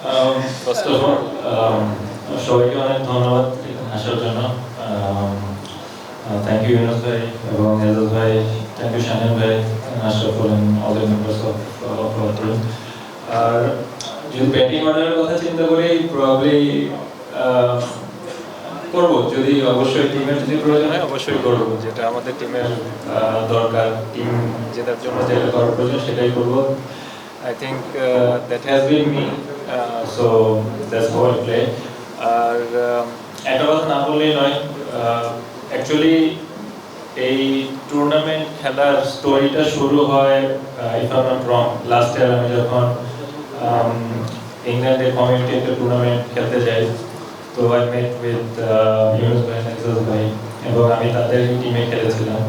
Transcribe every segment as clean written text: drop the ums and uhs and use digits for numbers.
First of all সবাইকে অনেক ধন্যবাদ এখানে আসার জন্য। থ্যাংক ইউ ইউনুস ভাই এবং এজাজ ভাই, থ্যাংক ইউ শাহিন ভাই, Ashraful and all the members of our team. আর যদি ব্যাটিং অর্ডারের কথা চিন্তা করি, প্রবাবলি করবো, যদি অবশ্যই টিমের যদি প্রয়োজন হয় অবশ্যই করবো, যেটা আমাদের টিমের দরকার, টিম জেতার জন্য যেটা করার প্রয়োজন সেটাই করবো। I think that has been me, so that's how I play. আর একটা কথা না বললেই নয়, অ্যাকচুয়ালি এই টুর্নামেন্ট খেলার স্টোরিটা শুরু হয়, if I am not wrong, last year আমি যখন ইংল্যান্ডে কমিউনিটি একটা টুর্নামেন্ট খেলতে যাই, তো আই মেট উইথ ইউনুস ভাই, এজাজ ভাই, এবং আমি তাদের টিমে খেলেছিলাম।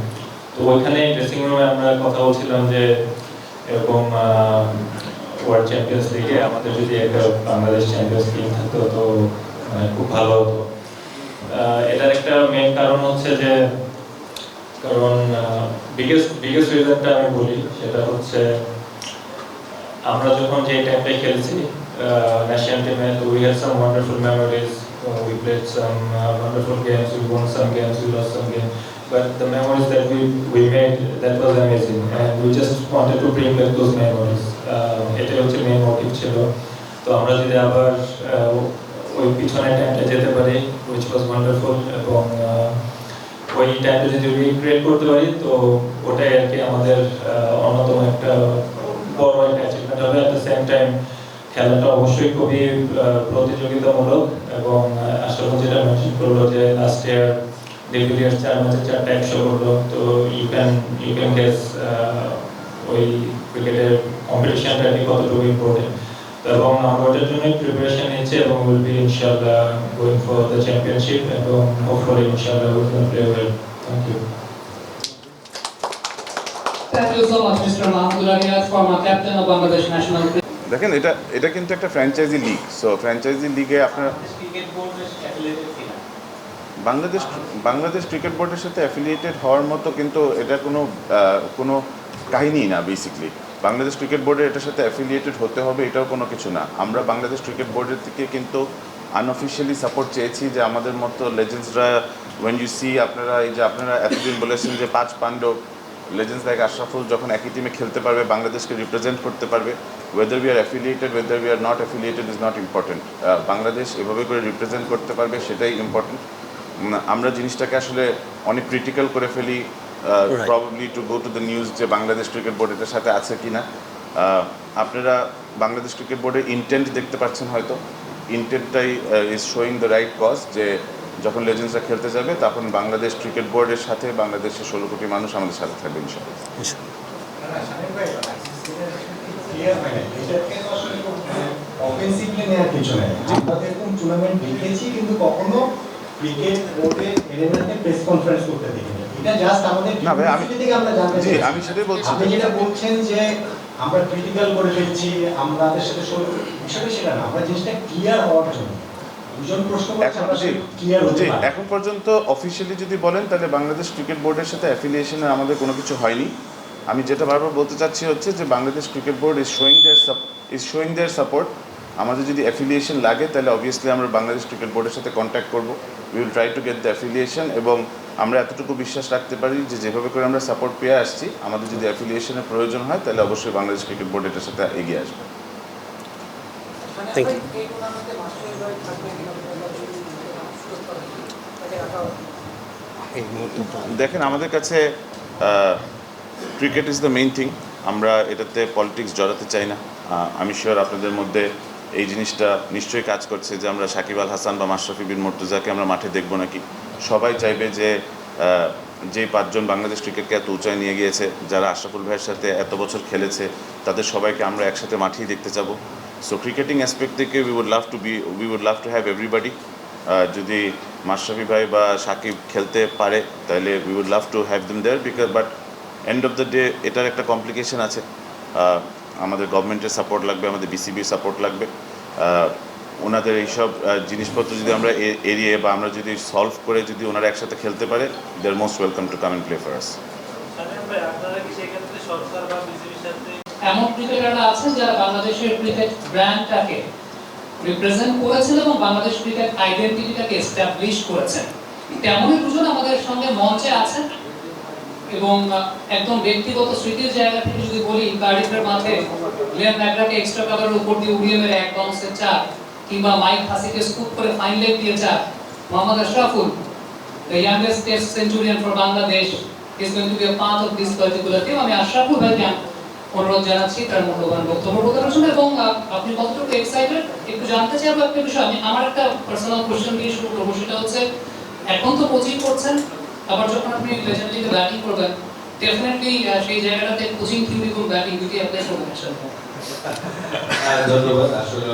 তো ওইখানে ড্রেসিং রুমে আমরা কথা বলছিলাম যে এরকম ওয়ার্ল্ড চ্যাম্পিয়ন্স লিগে আমাদের যদি একটা বাংলাদেশ চ্যাম্পিয়ন্স টিম থাকতো তো খুব ভালো হতো। এটার একটা মেন কারণ হচ্ছে যে, কারণ বিগেস্ট রিজনটা আমি বলি, সেটা হচ্ছে আমরা যখন যে টাইমটা খেলছি ন্যাশনাল টিমে, তো we had some wonderful memories, we played some wonderful games, we won some games, we lost some games, but the memories that we made, that was amazing, and we just wanted to bring back those memories. এটা হচ্ছে main motive ছিল। তো আমরা যদি আবার ওই পিছনের টাইমটা যেতে পারি, which was wonderful, এবং ওই টাইমটা যদি রিক্রিয়েট করতে পারি, তো ওটাই আর কি আমাদের অন্যতম একটা বড় একটা অ্যাচিভমেন্ট হবে। অ্যাট দ্য সেম টাইম খেলাটা অবশ্যই খুবই প্রতিযোগিতামূলক, এবং আশরাফুল যেটা মেনশন করলো যে লাস্ট ইয়ার ডিভিলিয়ার্স 4 ম্যাচে 4টা 100 করলো, তো ইউ ক্যান গেস ওই ক্রিকেটের কম্পিটিশনটা কি কতটুকু ইম্পর্টেন্ট। এবং আমরা ওটার জন্য প্রিপারেশন নিচ্ছি, এবং উইল বি ইনশাআল্লাহ গোয়িং ফর দ্য চ্যাম্পিয়নশিপ, এবং হোপফুলি ইনশাআল্লাহ will play well. Thank you. Thank you so much, Mr. Mahmoud Riyaz, former captain of Bangladesh national team. দেখেন, এটা কিন্তু একটা ফ্র্যাঞ্চাইজি লিগ। সো ফ্র্যাঞ্চাইজি লিগে আপনার বাংলাদেশ ক্রিকেট বোর্ডের সাথে অ্যাফিলিয়েটেড হওয়ার মতো কিন্তু এটা কোনো কাহিনী না। বেসিকলি বাংলাদেশ ক্রিকেট বোর্ডের এটার সাথে অ্যাফিলিয়েটেড হতে হবে এটাও কোনো কিছু না। আমরা বাংলাদেশ ক্রিকেট বোর্ডের থেকে কিন্তু আনঅফিশিয়ালি সাপোর্ট চেয়েছি যে আমাদের মতো লেজেন্ডসরা, ওয়েন ইউ সি, আপনারা এতদিন বলেছেন যে 5 পাণ্ডব লেজেন্ডস লাইক আশরাফুল যখন একই টিমে খেলতে পারবে, বাংলাদেশকে রিপ্রেজেন্ট করতে পারবে, weather we are affiliated, weather we are not affiliated is not important. Bangladesh এভাবে করে রিপ্রেজেন্ট করতে পারবে সেটাই ইম্পর্টেন্ট। আমরা জিনিসটাকে আসলে অনেক ক্রিটিক্যাল করে ফেলি, probably to go to the news যে বাংলাদেশ ক্রিকেট বোর্ড এটার সাথে আছে কি না। আপনারা বাংলাদেশ ক্রিকেট বোর্ডের ইন্টেন্ট দেখতে পাচ্ছেন, হয়তো ইন্টেন্টটাই is showing the right cause, যে যখন লেজেন্ডসরা খেলতে যাবে তখন বাংলাদেশ ক্রিকেট বোর্ডের সাথে বাংলাদেশের 16 কোটি মানুষ আমাদের সাথে থাকবে ইনশাআল্লাহ। অফেন্সিভলি নেওয়ার কিছু নেই। আমরা এরকম টুর্নামেন্ট দেখেছি, কিন্তু কখনো ক্রিকেট বোর্ডের এরিনাতে প্রেস কনফারেন্স করতে দেখিনি। এটা জাস্ট আমাদের না ভাই, আমরা জানতে চাই। আমি সেটাই বলছি। আপনি যেটা বলছেন যে আমরা ক্রিটিক্যাল করে ফেলছি, আমাদের সাথে বিষয়টা সেটা না, আমরা জিনিসটা ক্লিয়ার হওয়ার জন্য এখন পর্যন্ত অফিসিয়ালি যদি বলেন তাহলে বাংলাদেশ ক্রিকেট বোর্ডের সাথে অ্যাফিলিয়েশনে আমাদের কোনো কিছু হয়নি। আমি যেটা বারবার বলতে চাচ্ছি হচ্ছে যে Bangladesh cricket board is showing their support. আমাদের যদি অ্যাফিলিয়েশন লাগে তাহলে অবভিয়াসলি আমরা বাংলাদেশ ক্রিকেট বোর্ডের সাথে কন্ট্যাক্ট করবো। We will try to get the affiliation, এবং আমরা এতটুকু বিশ্বাস রাখতে পারি যে যেভাবে করে আমরা সাপোর্ট পেয়ে আসছি, আমাদের যদি অ্যাফিলিয়েশনের প্রয়োজন হয় তাহলে অবশ্যই বাংলাদেশ ক্রিকেট বোর্ড এটার সাথে এগিয়ে আসবে। দেখেন, আমাদের কাছে cricket is the main thing. আমরা এটাতে পলিটিক্স জড়াতে চাই না। আমি শিওর আপনাদের মধ্যে এই জিনিসটা নিশ্চয়ই কাজ করছে যে আমরা সাকিব আল হাসান বা মাশরাফি বিন মুর্তজাকে আমরা মাঠে দেখব নাকি। সবাই চাইবে যে 5 জন বাংলাদেশ ক্রিকেটকে এত উঁচায় নিয়ে গিয়েছে, যারা আশরাফুল ভাইয়ের সাথে এত বছর খেলেছে, তাদের সবাইকে আমরা একসাথে মাঠেই দেখতে যাবো। সো ক্রিকেটিং অ্যাসপেক্ট থেকে we would love to have everybody. যদি মাশরাফি ভাই বা সাকিব খেলতে পারে তাহলে we would love to have them there, but end of the day এটার একটা কমপ্লিকেশন আছে। আমাদের গভর্নমেন্টের সাপোর্ট লাগবে, আমাদের বিসিবির সাপোর্ট লাগবে। ওনাদের এইসব জিনিসপত্র যদি আমরা এড়িয়ে বা আমরা যদি সলভ করে যদি ওনারা একসাথে খেলতে পারে, they are most welcome to come and play for us. এমন ক্রিকেটাররা আছেন যারা বাংলাদেশের ক্রিকেট ব্র্যান্ডটাকে রিপ্রেজেন্ট করেছেন এবং বাংলাদেশ ক্রিকেট আইডেন্টিটিটাকে এস্টাবলিশ করেছেন। তেমনই দুজন আমাদের সঙ্গে মঞ্চে আছেন এবং একদম ব্যক্তিগত স্মৃতির জায়গা থেকে যদি বলি, কার্ডিফের মাঠে লিয়াম ম্যাকগ্রাকে এক্সট্রা কাভারের উপর দিয়ে উড়িয়ে মেরে এক বাউন্সের চার, কিংবা মাইক হাসিকে স্কুপ করে ফাইন লেগ দিয়ে চার, Mohammad Ashraful, the youngest test centurion for Bangladesh, is going to be a part of this particular team. আমি আশরাফুল ভাইকে অনুরোধ জানাচ্ছি তার মূল্যবান বক্তব্য প্রদানের জন্য। এবং আপনি কতটুকু এক্সাইটেড একটু জানতে চাইবো একটা বিষয়। আমার একটা পার্সোনাল কোশ্চেন দিয়ে শুরু করবো, সেটা হচ্ছে এখন তো কোচিং করছেন, আবার যখন আপনি লেজেন্ড লিগে ব্যাটিং করবেন, ডেফিনেটলি সেই জায়গাটাতে কোচিং থিওরি এবং ব্যাটিং দুটি অ্যাপ্লাই করবেন একসাথে। ধন্যবাদ। আসলে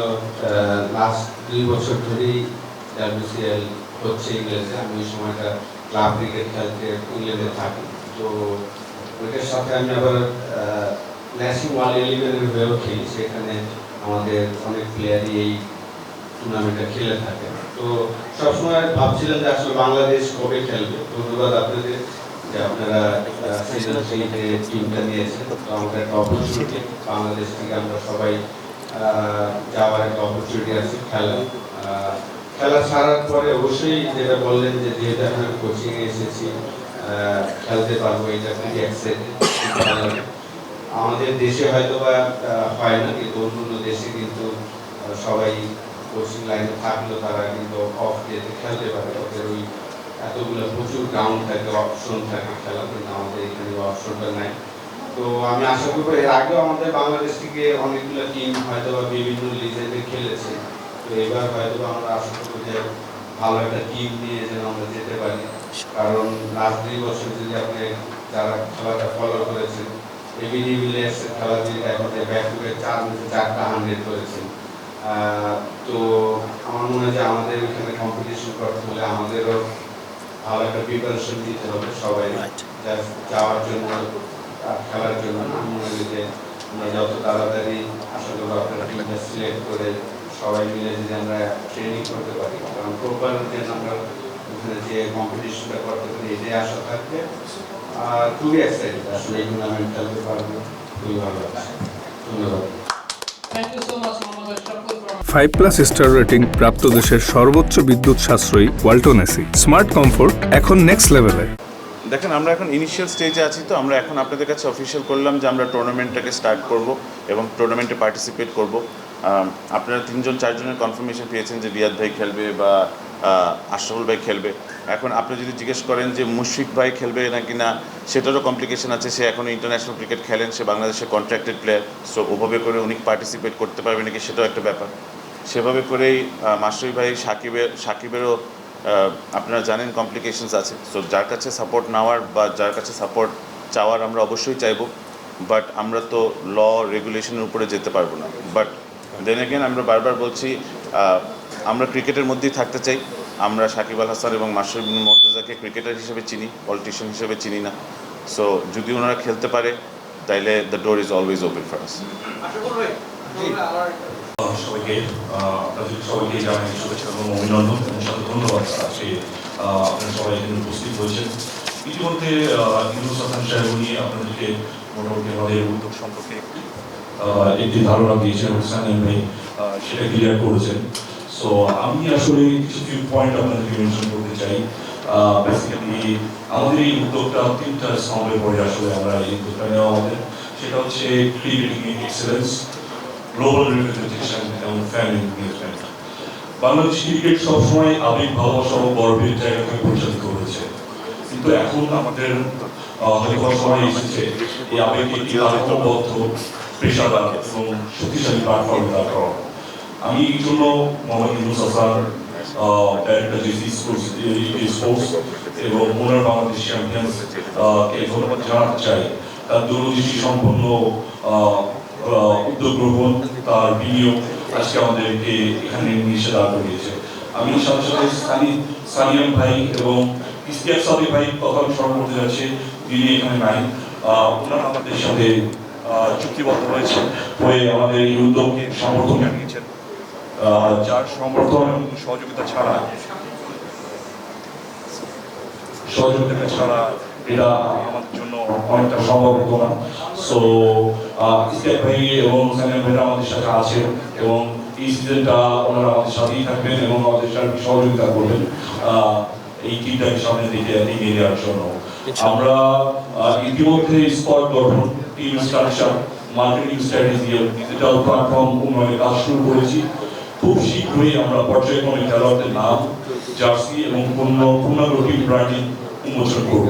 লাস্ট 2 বছর ধরেই WCL হচ্ছে ইংল্যান্ডে। আমি ওই সময়টা ক্লাব ক্রিকেট খেলতে ইংল্যান্ডে থাকি, তো ওইটার সাথে আমি আবার ন্যাশনাল 11-এর হয়েও খেলি। সেখানে আমাদের অনেক প্লেয়ারই এই টুর্নামেন্টে খেলে থাকে। তো সবসময় ভাবছিলাম যে আসলে বাংলাদেশ কবে খেলবে। ধন্যবাদ আপনাদের যে আপনারা সিজন 3-তে টিমটা নিয়েছেন। তো আমাদের একটা অপরচুনিটি, বাংলাদেশ থেকে আমরা সবাই যাওয়ার একটা অপরচুনিটি আছে। খেলা ছাড়ার পরে অবশ্যই যেটা বললেন যে যেহেতু এখন আমি কোচিংয়ে এসেছি, খেলতে পারবো, এটা খুবই এক্সাইটেড। আমাদের দেশে হয়তো বা হয় না, কিন্তু অন্য দেশে কিন্তু সবাই কোচিং লাইনে থাকলেও তারা কিন্তু অফ ডেতে খেলতে পারে। ওদের ওই এতগুলো প্রচুর গ্রাউন্ড থাকে, অপশন থাকে খেলা, কিন্তু আমাদের এখানে অপশনটা নাই। তো আমি আশা করবো, এর আগেও আমাদের বাংলাদেশ থেকে অনেকগুলো টিম হয়তো বা বিভিন্ন লিজেন্ডে খেলেছে। তো এবার হয়তো আমরা আশা করবো যে ভালো একটা টিম নিয়ে যেন আমরা যেতে পারি। কারণ লাস্ট 2 বছর যদি আপনি যারা খেলাটা ফলো করেছেন, এবি ডিভিলিয়ার্সের খেলা দিয়ে এখন ব্যাক টু ব্যাক 4 ম্যাচে 4টা 100 করেছেন। তো আমার মনে হয় যে আমাদের এখানে কম্পিটিশন করতে হলে আমাদেরও ভালো একটা প্রিপারেশন দিতে হবে সবাই যাওয়ার জন্য, খেলার জন্য। আমি মনে করি যে আমরা যত তাড়াতাড়ি আশা করবো আপনারা টিমটা সিলেক্ট করে সবাই মিলে যদি আমরা ট্রেনিং করতে পারি, কারণ প্রপার যে আমরা ওখানে যে কম্পিটিশনটা করতে পারি, এটাই আশা থাকবে। আর খুবই এক্সাইটেড আসলে এই টুর্নামেন্ট খেলতে পারবো, খুবই ভালো লাগছে। ধন্যবাদ। Thank you so much Mohammad Ashraful. 5+ star rating প্রাপ্ত দেশের সর্বোচ্চ বিদ্যুৎ সাশ্রয়ী ওয়ালটন এসি। স্মার্ট কমফোর্ট এখন নেক্সট লেভেলে। দেখেন, আমরা এখন ইনিশিয়াল স্টেজে আছি। তো আমরা এখন আপনাদের কাছে অফিসিয়াল করলাম যে আমরা টুর্নামেন্টটাকে স্টার্ট করব এবং টুর্নামেন্টে পার্টিসিপেট করব। আপনারা 3-4জনের কনফার্মেশন পেয়েছেন যে রিয়াদ ভাই খেলবে বা আশরাফুল ভাই খেলবে। এখন আপনি যদি জিজ্ঞেস করেন যে মুশফিক ভাই খেলবে নাকি না, সেটারও কমপ্লিকেশন আছে। সে এখনও ইন্টারন্যাশনাল ক্রিকেট খেলেন, সে বাংলাদেশের কন্ট্রাক্টেড প্লেয়ার। সো ওভাবে করে উনি পার্টিসিপেট করতে পারবে নাকি সেটাও একটা ব্যাপার। সেভাবে করেই মাশরাফি ভাই সাকিবেরও আপনারা জানেন কমপ্লিকেশনস আছে। সো যার কাছে সাপোর্ট নেওয়ার বা যার কাছে সাপোর্ট চাওয়ার আমরা অবশ্যই চাইবো, বাট আমরা তো ল রেগুলেশনের উপরে যেতে পারবো না। বাট দেন এগেন আমরা বারবার বলছি, আমরা ক্রিকেটের মধ্যেই থাকতে চাই। আমরা সাকিব আল হাসান এবং মাশরাফি বিন মুর্তজাকে ক্রিকেটার হিসেবে চিনি, পলিটিশিয়ান হিসেবে চিনি না। সো যদি ওনারা খেলতে পারে তাইলে the door is always open for us. সবাইকে সবাইকে জানাই শুভেচ্ছা এবং অভিনন্দন এবং সাথে ধন্যবাদ। আজকে আপনারা সবাই এখানে উপস্থিত হয়েছেন। ইতিমধ্যে ইউনুস হাসান সাহেব উনি আপনাদেরকে মোটামুটি আমাদের উদ্যোগ সম্পর্কে একটি ধারণা দিয়েছেন, সানিম ভাই সেটা ক্লিয়ার করেছেন। সো আমি আসলে কিছু পয়েন্ট আপনাদেরকে মেনশন করতে চাই। বেসিক্যালি আমাদের এই উদ্যোগটা 3টা স্তম্ভে পড়ে আসলে আমরা এই উদ্যোগটা নেওয়া আমাদের। সেটা হচ্ছে ক্রিকেটিং এক্সেলেন্স, গ্লোবাল রিপ্রেজেন্টেশন এবং ফ্যামিলি এনগেজমেন্ট। বাংলাদেশ ক্রিকেট সবসময় আবেগ, ভালোবাসা ও গর্বের জায়গা থেকে পরিচালিত হয়েছে, কিন্তু এখন আমাদের হয়তো সময় এসেছে এই আবেগকে একটি আবেগবদ্ধ, পেশাদার এবং শক্তিশালী প্ল্যাটফর্মে দাঁড় করা। আমি এই জন্য Mohammad Yunus Hasan, director JC sports এবং ওনার বাংলাদেশ চ্যাম্পিয়ন্স কে ধন্যবাদ জানাতে চাই। তার দূরদৃষ্টি সম্পন্ন উদ্যোগ গ্রহণ, তার বিনিয়োগ আজকে আমাদেরকে এখানে নিয়ে এসে দাঁড় করিয়েছে। আমি সাথে সাথে সানিয়াম ভাই এবং ইশতিয়াক সাদিক ভাই কথা স্মরণ করতে যাচ্ছে, যিনি এখানে নাই। ওনারা আমাদের সাথে চুক্তিবদ্ধ হয়ে আমাদের এই উদ্যোগকে সমর্থন জানিয়েছেন, যার সমর্থন এবং সহযোগিতা ছাড়া এটা আমাদের জন্য অনেকটা সম্ভব হতো না। সো ইশতিয়াক ভাই এবং সানিয়াম ভাইরা আমাদের সাথে আছেন এবং এই সিজনটা ওনারা আমাদের সাথেই থাকবেন এবং আমাদের সার্বিক সহযোগিতা করবেন এই টিমটাকে সামনের দিকে এগিয়ে নেওয়ার জন্য। আমরা ইতিমধ্যে স্কোয়াড গঠন, team structure, marketing strategy, digital platform উন্নয়নের কাজ শুরু করেছি। খুব শীঘ্রই আমরা পর্যায়ক্রমে খেলোয়াড়দের নাম, জার্সি এবং পূর্ণাঙ্গ টিম ব্র্যান্ডিং উন্মোচন করব।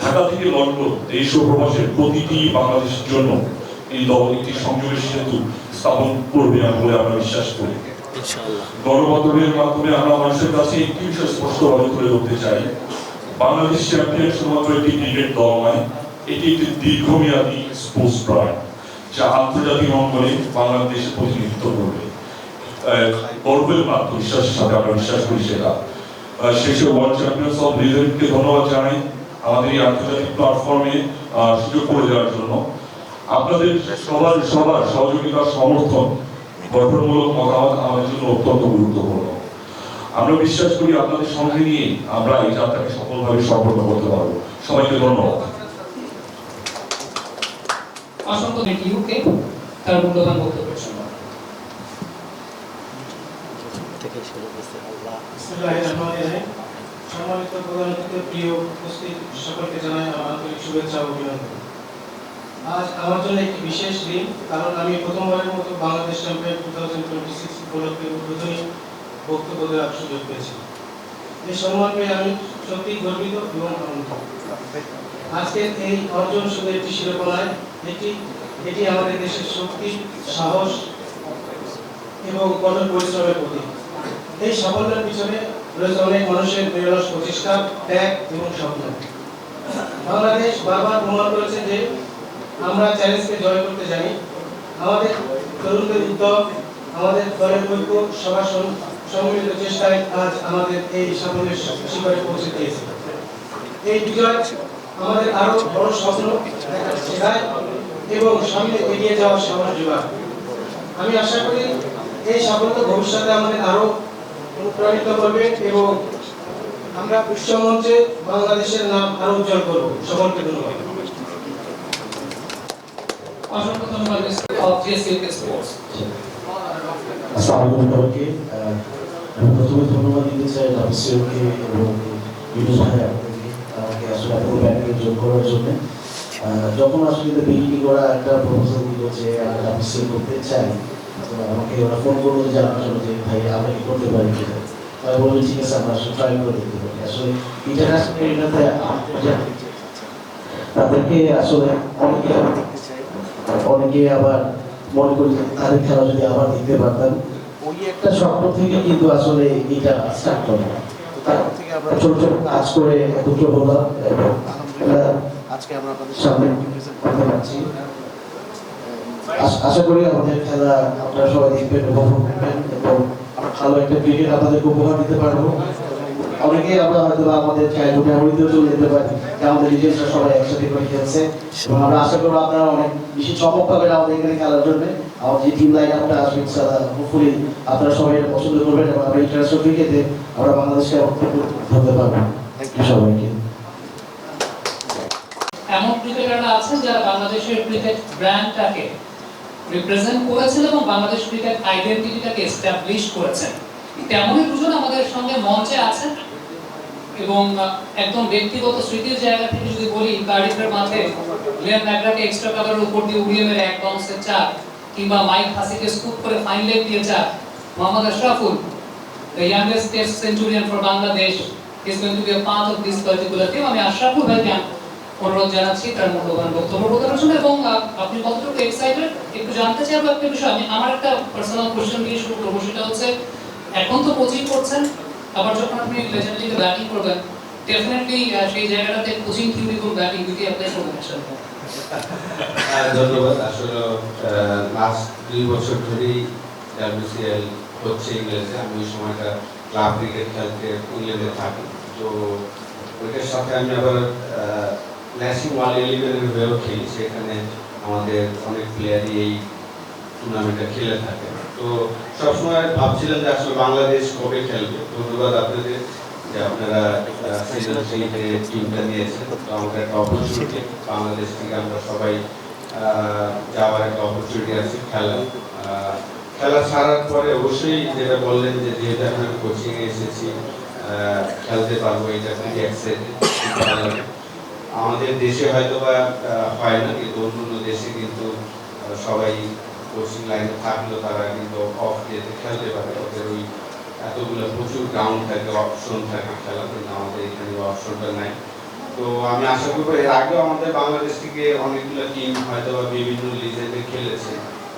ঢাকা থেকে লন্ডন দেশ ও প্রবাসের প্রতিটি বাংলাদেশের জন্য এই দল একটি সংযোগের সেতু স্থাপন করবে বলে আমরা বিশ্বাস করি। গণমাধ্যমের মাধ্যমে আমরা মানুষের কাছে একটি বিষয় স্পষ্টভাবে তুলে ধরতে চাই, বাংলাদেশ চ্যাম্পিয়ন শুধুমাত্র একটি ক্রিকেট দল নয়, এটি একটি দীর্ঘমেয়াদী স্পোর্টস ব্র্যান্ড যা আন্তর্জাতিক অঙ্গনে বাংলাদেশের প্রতিনিধিত্ব করবে। গর্বের আত্মবিশ্বাসের সাথে আমরা বিশ্বাস করি সেটা। শেষে ওয়ার্ল্ড চ্যাম্পিয়ন্স অফ লিজেন্ডকে ধন্যবাদ জানাই আমাদের এই আন্তর্জাতিক প্ল্যাটফর্মে সুযোগ করে দেওয়ার জন্য। আপনাদের সবার সহযোগিতা, সমর্থন, গঠনমূলক মতামত আমাদের জন্য অত্যন্ত গুরুত্বপূর্ণ। আমরা বিশ্বাস করি আপনাদের সঙ্গে নিয়ে আমরা এই যাত্রাকে সফলভাবে সম্পন্ন করতে পারবো। সবাইকে ধন্যবাদ। অসংখ্য ইউকে তার মূল্যবান বক্তব্য শুনলাম। সম্মানিত প্রধান অতিথি, প্রিয় উপস্থিত সকলকে জানাই আমার আন্তরিক শুভেচ্ছা ও অভিনন্দন। আজ আমার জন্য একটি বিশেষ দিন, কারণ আমি প্রথমবারের মতো বাংলাদেশ চ্যাম্পিয়ন 2026 উপলক্ষে উদ্বোধনী বক্তব্য দেওয়ার সুযোগ পেয়েছি। এই সম্মান পেয়ে আমি সত্যি গর্বিত এবং আনন্দিত। আজকের এই অর্জন শুধু একটি শিরোপা নয়, এটি আমাদের দেশের শক্তি, সাহস এবং কঠোর পরিশ্রমের প্রতীক। এই সাফল্যের পিছনে রয়েছে অনেক মানুষের নিরলস প্রচেষ্টা, ত্যাগ এবং স্বপ্ন। বাংলাদেশ বারবার প্রমাণ করেছে যে আমরা চ্যালেঞ্জকে জয় করতে জানি। আমাদের তরুণদের উদ্যোগ, আমাদের দলের ঐক্য, সবার সম্মিলিত চেষ্টায় আজ আমাদের এই সাফল্যের শিখরে পৌঁছে দিয়েছে। এই বিজয় আমাদের আরো বড় স্বপ্ন দেখার শেখায় এবং সামনে এগিয়ে যাওয়ার সাহস যোগায়। আমি আশা করি এই সাফল্য ভবিষ্যতে আমাদের আরো অনুপ্রাণিত করবে এবং আমরা বিশ্বমঞ্চে বাংলাদেশের নাম আরো উজ্জ্বল করব। সকলকে ধন্যবাদ। অসংখ্য ধন্যবাদ মিস্টার অফ জিএসইউকে স্পোর্টস। আসসালামু আলাইকুম। আমি প্রথমে ধন্যবাদ দিতে চাই ডাবিসিওকে এবং ইউনুস ভাই আমাকে আসলে পুরো ব্যাটাকে যোগ করার জন্য। যখন আসলে বিএনপি করা একটা প্রপোজাল দিল যে আমরা ডাবিসিও করতে চাই, তো আমাকে ওরা ফোন করলো যে জানার জন্য যে ভাই আমরা কি করতে পারি কিনা। তাই বললো ঠিক আছে আমরা আসলে ট্রাই করে দেখতে পারি। আসলে ইন্টারন্যাশনাল এরিয়াতে তাদেরকে আসলে অনেকে আবার মনে করি তাদের খেলা যদি আবার দেখতে পারতাম, ওই একটা স্বপ্ন থেকে কিন্তু আসলে এটা স্টার্ট করে। তারপর থেকে আমরা ছোট ছোট কাজ করে একত্র হলাম এবং আজকে আমরা আপনাদের সামনে করতে পারছি। আশা করি আমাদের খেলা আপনারা সবাই দেখবেন, উপভোগ করবেন এবং ভালো একটা ক্রিকেট আপনাদেরকে উপহার দিতে পারবো। অনেকেই আমরা হয়তো আমাদের চাইল্ডহুড মেমোরিতেও চলে যেতে পারি যে আমাদের লিজেন্ডসরা সবাই একসাথে করে খেলছে এবং আমরা আশা করবো আপনারা অনেক বেশি চমক পাবেন আমাদের এখানে খেলার জন্য। আমাদের যে টিম লাইন আপটা আসবে হোপফুলি আপনারা সবাই এটা পছন্দ করবেন এবং আমরা ইন্টারন্যাশনাল ক্রিকেটে আমরা বাংলাদেশকে ধরতে পারবো। সবাইকে এমন ক্রিকেটাররা আছেন যারা বাংলাদেশের ক্রিকেট ব্র্যান্ডটাকে রিপ্রেজেন্ট করেছেন এবং বাংলাদেশ ক্রিকেট আইডেন্টিটিটাকে এস্টাবলিশ করেছেন। তেমনই দুজন আমাদের সঙ্গে মঞ্চে আছেন এবং একদম ব্যক্তিগত স্মৃতির জায়গা থেকে যদি বলি, কার্ডিফের মাঠে লিয়াম ম্যাকগ্রাকে এক্সট্রা কাভারের উপর দিয়ে উড়িয়ে মেরে এক বাউন্সের চার, কিংবা মাইক হাসিকে স্কুপ করে ফাইন লেগ দিয়ে চার, Mohammad Ashraful, the youngest test centurion for Bangladesh, is going to be a part of this particular team. আমি আশরাফুল ভাইকে অনুরোধ জানাচ্ছি তার মূল্যবান বক্তব্য প্রদানের জন্য। এবং আপনি কতটুকু এক্সাইটেড একটু জানতে চাইবো একটা বিষয়। আমার একটা পার্সোনাল কোশ্চেন দিয়ে শুরু করবো, সেটা হচ্ছে এখন তো কোচিং করছেন, আবার যখন আপনি লেজেন্ড লিগে ব্যাটিং করবেন, ডেফিনেটলি সেই জায়গাটাতে কোচিং থিওরি এবং ব্যাটিং দুটি অ্যাপ্লাই করবেন আসলে। ধন্যবাদ। আসলে লাস্ট 2 বছর ধরেই ডাব্লিউসিএল হচ্ছে ইংল্যান্ডে। আমি ওই সময়টা ক্লাব ক্রিকেট খেলতে ইংল্যান্ডে থাকি, তো ওইটার সাথে আমি আবার ন্যাশনাল 11-এর হয়েও খেলি। সেখানে আমাদের অনেক প্লেয়ারই এই টুর্নামেন্টে খেলে থাকে। তো সবসময় ভাবছিলাম যে আসলে বাংলাদেশ কবে খেলবে। ধন্যবাদ আপনাদের যে আপনারা সিজন 3-তে টিমটা নিয়েছেন। তো আমাদের একটা অপরচুনিটি, বাংলাদেশ থেকে আমরা সবাই যাওয়ার একটা অপরচুনিটি আছে। খেলা ছাড়ার পরে অবশ্যই যেটা বললেন যে যেহেতু আমি কোচিং এ এসেছি খেলতে পারবো, এটা খুবই এক্সাইটেড। আমাদের দেশে হয়তো বা হয় না, কিন্তু অন্য দেশে কিন্তু সবাই কোচিং লাইনে থাকলেও তারা কিন্তু অফ ডেতে খেলতে পারে। ওদের ওই এতগুলো প্রচুর গ্রাউন্ড থাকে, অপশন থাকে খেলার, কিন্তু আমাদের এখানে অপশনটা নাই। তো আমি আশা করবো এর আগেও আমাদের বাংলাদেশ থেকে অনেকগুলো টিম হয়তো বা বিভিন্ন লিজেন্ডে খেলেছে,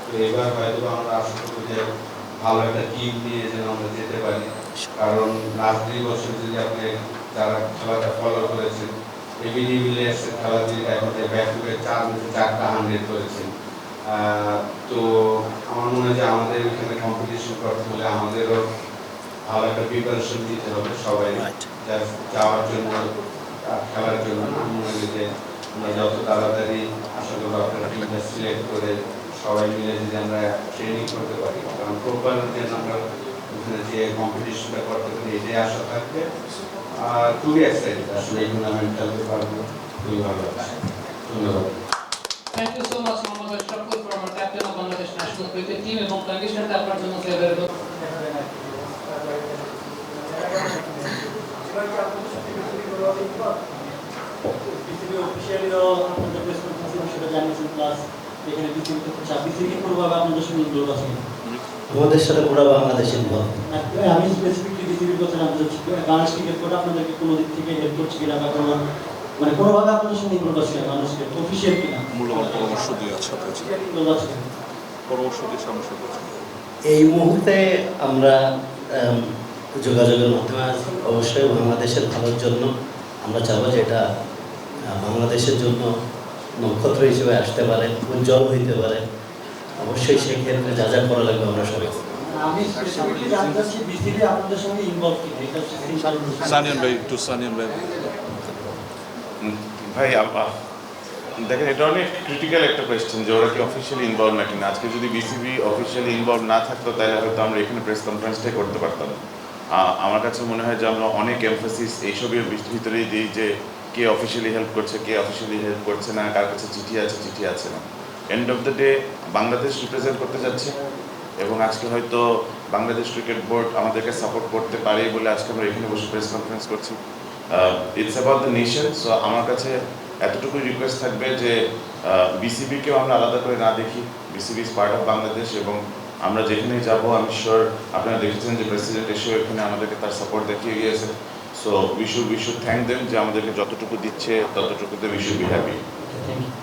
তো এবার হয়তো আমরা আশা করবো যে ভালো একটা টিম নিয়ে যেন আমরা যেতে পারি। কারণ লাস্ট 2 বছর যদি আপনি যারা খেলাটা ফলো করেছেন, এবিডি উইলিয়ার্সের খেলা যদি এখন যে ব্যাক টু ব্যাক 4 ম্যাচে 4টা 100 করেছেন, তো আমার মনে হয় যে আমাদের এখানে কম্পিটিশন করতে হলে আমাদেরও ভালো একটা প্রিপারেশন দিতে হবে সবাই যাওয়ার জন্য, খেলার জন্য। আমি মনে করি যে আমরা যত তাড়াতাড়ি আশা করবো আপনারা টিমটা সিলেক্ট করে সবাই মিলে যদি আমরা ট্রেনিং করতে পারি, কারণ প্রপার যেন আমরা ওখানে যে কম্পিটিশনটা করতে পারি এটাই আশা থাকবে। আর খুবই এক্সাইটেড আসলে এই টুর্নামেন্ট খেলতে পারবো, খুবই ভালো লাগছে। ধন্যবাদ। Thank you so much Mohammad Ashraful for our captain of Bangladesh national cricket team, এবং কন্ডিশনটা আপনার জন্য ফেভারেবল। বিসিবি অফিশিয়ালিও আপনাদের প্রেস কনফারেন্সে সেটা জানিয়েছেন, প্লাস এখানে বিসিবি তো বিসিবি কোনোভাবে আপনাদের সঙ্গে ইনভলভ আছে আমাদের সাথে পুরো বাংলাদেশের ইনভলভ। আমি স্পেসিফিকলি বিসিবির কথা জানতে চাচ্ছি, বাংলাদেশ ক্রিকেট বোর্ড আপনাদেরকে কোনো দিক থেকে হেল্প করছে কিনা, বা কোনো মানে কোনোভাবে আপনাদের সঙ্গে ইনভলভ আছে কিনা, বাংলাদেশ ক্রিকেট অফিশিয়াল কিনা, মূল্যবান পরামর্শ দিয়ে সাথে ইনভলভ আছে কিনা, পরামর্শ দিয়ে সামনে সাথে এই মুহূর্তে আমরা যোগাযোগের মাধ্যমে আছি। অবশ্যই বাংলাদেশের ভালোর জন্য আমরা চাবো যে এটা বাংলাদেশের জন্য নক্ষত্র হিসেবে আসতে পারে, উজ্জ্বল হইতে পারে। অবশ্যই সেই ক্ষেত্রে যা যা করা লাগবে আমরা সবাই। আমি স্পেসিফিকলি জানতে চাচ্ছি বিসিবি আপনাদের সঙ্গে ইনভলভ কিনা, এটা হচ্ছে সানিয়ান ভাই, একটু সানিয়ান ভাই। ভাই দেখেন, এটা অনেক ক্রিটিক্যাল একটা কোয়েশ্চেন যে ওরা কি অফিসিয়ালি ইনভলভ নাকি না। আজকে যদি বিসিবি অফিসিয়ালি ইনভলভ না থাকতো তাহলে হয়তো আমরা এখানে প্রেস কনফারেন্সটাই করতে পারতাম। আমার কাছে মনে হয় যে আমরা অনেক এমফাসিস এইসবের ভিতরেই দিই যে কে অফিসিয়ালি হেল্প করছে, কে অফিসিয়ালি হেল্প করছে না, কার কাছে চিঠি আছে, চিঠি আছে না। And of the day Bangladesh represent করতে যাচ্ছে, এবং আজকে হয়তো বাংলাদেশ ক্রিকেট বোর্ড আমাদেরকে সাপোর্ট করতে পারে বলে আজকে আমরা এখানে বসে প্রেস কনফারেন্স করছি। It's about the nation. So আমার কাছে এতটুকুই রিকোয়েস্ট থাকবে যে বিসিবিকেও আমরা আলাদা করে না দেখি। BCB is part of Bangladesh, এবং আমরা যেখানেই যাবো আমি শিওর আপনারা দেখেছেন যে প্রেসিডেন্ট এসেও এখানে আমাদেরকে তার সাপোর্ট দেখিয়ে গিয়েছে। So we should thank them যে আমাদেরকে যতটুকু দিচ্ছে ততটুকুতে we should be happy. Thank you.